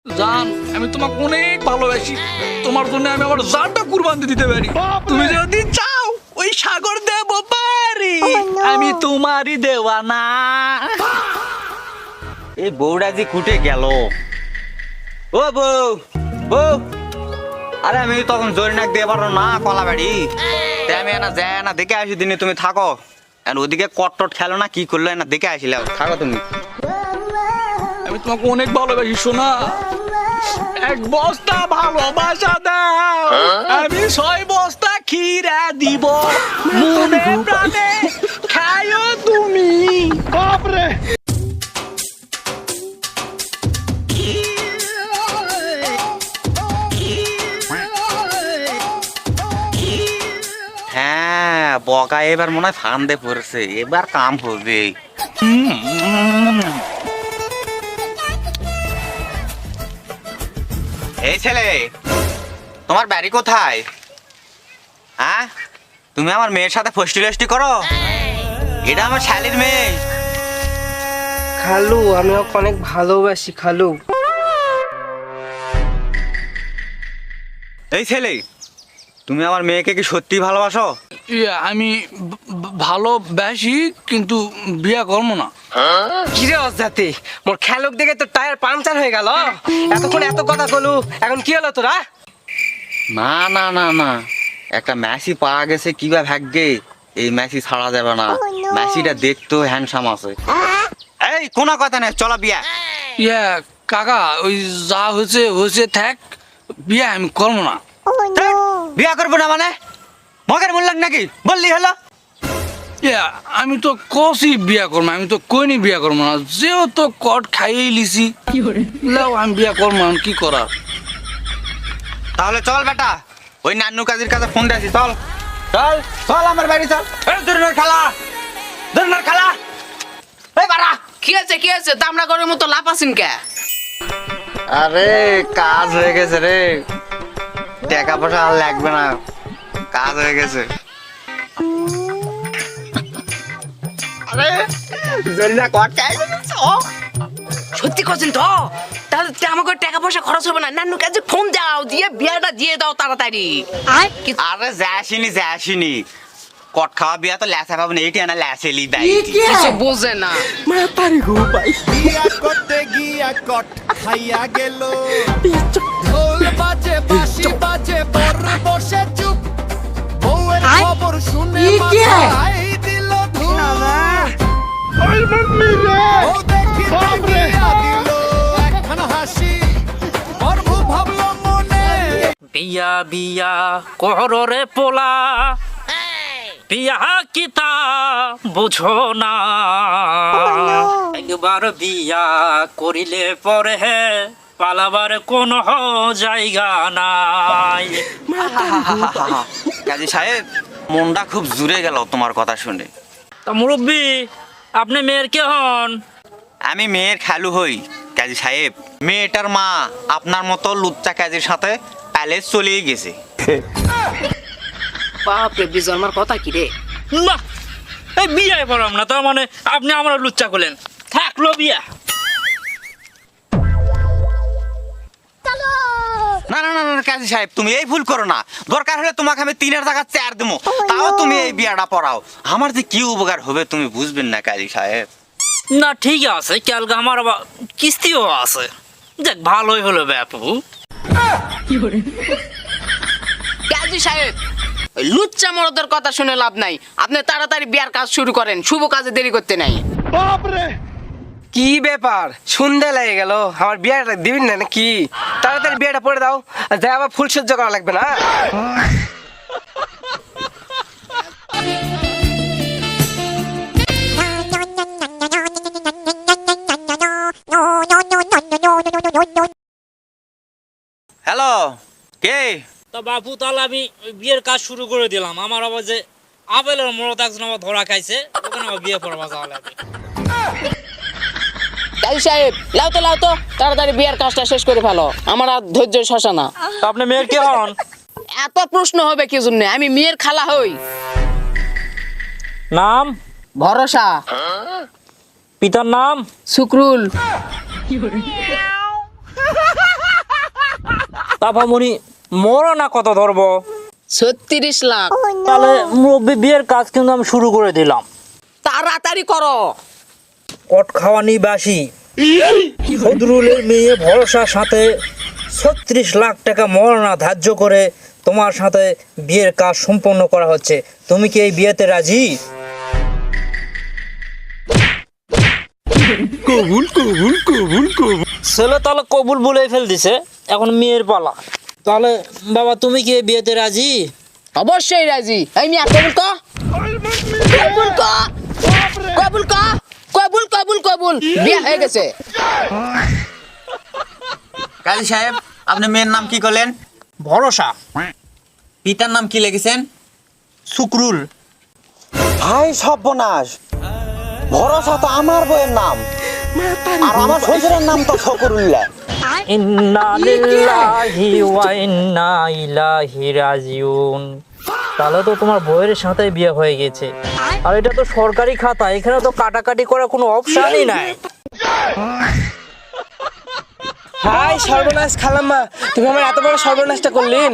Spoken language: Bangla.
জান, আমি তোমাকে অনেক ভালোবাসি। তোমার জন্য আমি আমার জানটা কুরবান দিতে পারি। তুমি যদি চাও ওই সাগর দেব পারি, আমি তোমারই দেওয়ানা। এই বউটা যে কুটে গেল। ও বউ, বউ, আরে আমি তখন জরিনাক দিয়ে পারো না কলা বাড়ি, তাই আমি এনা যায় না দেখে আসি দিনে। তুমি থাকো, আর ওদিকে কটটট খেলো না কি করলো না দেখে আসিলে থাকো তুমি। আমি তোমাকে অনেক ভালোবাসি সোনা। এক বস্তা ভালোবাসা দাও, আমি 6 বস্তা ক্ষীরা দিব। মনে প্রাণে খায়ো তুমি। বাপরে, হ্যাঁ বকা এবার মনে হয় ফান্দে পড়েছে, এবার কাম হবে। এই ছেলে, তোমার বাড়ি কোথায়? হ্যাঁ, তুমি আমার মেয়ের সাথে ফষ্টি করো? এটা আমার শালির মেয়ে। খালু, আমি ওকে অনেক ভালোবাসি খালু। এই ছেলে, তুমি আমার মেয়েকে কি সত্যি ভালোবাসো? আমি ভালোবাসি, কিন্তু বিয়া করবো না। কিরে অজাতে, মোর খেলক দেখে তো টায়ার পাংচার হয়ে গেল। এতক্ষণ এত কথা কলু, এখন কি হলো তোরা? না না না না, একটা মেসি পাওয়া গেছে কিবা ভাগ্যে। এই মেসি ছাড়া যাবে না। মেসিটা দেখতেও হ্যান্ডসাম আছে। এই কোনো কথা নেই, চলো বিয়া। কাকা, ওই যা হয়েছে হয়েছে থাক, বিয়া আমি করবো না। বিয়া করবো না মানে মগের মূল্যাক নাকি বললি হলো? আমি তো কষি বিয়া করবো, আমি তো কইনি বিয়া করবো না। যেহেতু কট খাইয়েই লিছি, লাও আমি বিয়া করবো না, কি করার। তাহলে চল বেটা, ওই নান্নু কাজীর কাছে ফোন দিয়েছি, চল চল চল আমার বাড়ি চল। ধরনের খেলা, ধরনের খেলা। এই বাড়া, কি আছে দামড়া ঘরের মতো লাপাসিন কে? আরে কাজ হয়ে গেছে রে, টাকা পয়সা আর লাগবে না, কাজ হয়ে গেছে। আরে জরিনা কট চাই সত্যি করছেন তো? তাহলে তো আমাকে টাকা পয়সা খরচ হবে না। নান্নু কাছে ফোন দাও, দিয়ে বিয়াটা দিয়ে দাও তাড়াতাড়ি। আরে যাসিনি কট খাওয়া বিয়া তো ল্যাসা পাবো না, এইটি আনা ল্যাসেলি দাই কিছু বোঝে না। বিয়া করতে গিয়া কট খাইয়া গেল, ঢোল বাজে বাঁশি বাজে বর বসে চুপ, বউয়ের খবর শুনে মাথায় দিল ধুম। বউ দেখি তাকিয়া দিল একখান হাসি, প্রভু ভাবলো মনে। বিয়া বিয়া কররে পোলা, বিয়া কিতা বুঝো না। একবার বিয়া করিলে পরে পালাবার কোনো জায়গা নাই। কাজী সাহেব, মনটা খুব জুড়ে গেল তোমার কথা শুনে। তা মুরব্বী, আপনি মেয়ের কে হন? আমি মেয়ের খালু হই কাজী সাহেব। মেয়েটার মা আপনার মতো লুচ্চা কাজীর সাথে প্যালেস চলেই গেছে। বাপরে, বিজন্মার কথা কি রে? না, এই বিয়াই পড়াম না, তার মানে আপনি আমরা লুচ্চা করলেন। থাকলো বিয়া। না না না না কাজী সাহেব, তুমি এই ভুল করো না। দরকার হলে তোমাকে আমি 3 টাকা 4 দেবো, তাও তুমি এই বিয়াটা পড়াও। আমার যে কি উপকার হবে তুমি বুঝবেন না কাজী সাহেব। না ঠিক আছে, কালকে আমার আবার কিস্তিও আছে। দেখ ভালোই হলো ব্যাপু। কাজী সাহেব, ওই লুচ্চা মরদের কথা শুনে লাভ নাই। আপনি তাড়াতাড়ি বিয়ার কাজ শুরু করেন, শুভ কাজে দেরি করতে নাই। কি ব্যাপার, সন্ধ্যা লেগে গেল, আমার বিয়েটা দিবেন না নাকি? তাড়াতাড়ি বিয়েটা পড়ে দাও, আর যাই আবার ফুল সহ্য করা লাগবে না। হ্যালো, কে? তা বাপু, তাহলে আমি বিয়ের কাজ শুরু করে দিলাম। আমার আবার যে আপেলের মরত একজন আবার ধরা খাইছে, ওখানে আবার বিয়ে পড়বা যাওয়া লাগবে। কাজী সাহেব, লাও তো তাড়াতাড়ি বিয়ার কাজটা শেষ করে ফেলো, আমার আর ধৈর্য শশা না। তা আপনি মেয়ের কে হন? এত প্রশ্ন হবে কি জন্য? আমি মেয়ের খালা হই। নাম? ভরসা। পিতার নাম? শুক্রুল। পাপামণি মরনা কত ধরবো? 36 লাখ। তাহলে মুরব্বী বিয়ের কাজ কিন্তু আমি শুরু করে দিলাম। তাড়াতাড়ি করো। কট খাওয়ানি বাসি ফজরুলের মেয়ে ভরসার সাথে 36 লাখ টাকা মরনা ধার্য করে তোমার সাথে বিয়ের কাজ সম্পন্ন করা হচ্ছে। তুমি কি এই বিয়েতে রাজি? ছেলে তাহলে কবুল বলে ফেল দিছে, এখন মেয়ের পালা। তাহলে বাবা তুমি কি এই বিয়েতে রাজি? অবশ্যই রাজি। এই মিয়া কবুল ক। কবুল ক। কবুল ক। কবুল কবুল কবুল। বিয়ে হয়ে গেছে। কাজী সাহেব, আপনি মেয়ের নাম কি করলেন? ভরসা। পিতার নাম কি লিখেছেন? শুক্রুল। হাই সর্বনাশ, ভরসা তো আমার বইয়ের নাম, আর আমার শ্বশুরের নাম তো ফকরুল্লাহ। ইন্না লিল্লাহি ওয়া ইন্না ইলাইহি রাজিউন। তাহলে তো তোমার বউয়ের সাথে বিয়ে হয়ে গেছে, আর এটা তো সরকারি খাতা, এখানে তো কাটাকাটি করার কোনো অপশনই নাই। হাই সর্বনাশ খালাম্মা, তুমি আমার এত বড় সর্বনাশটা করলেন।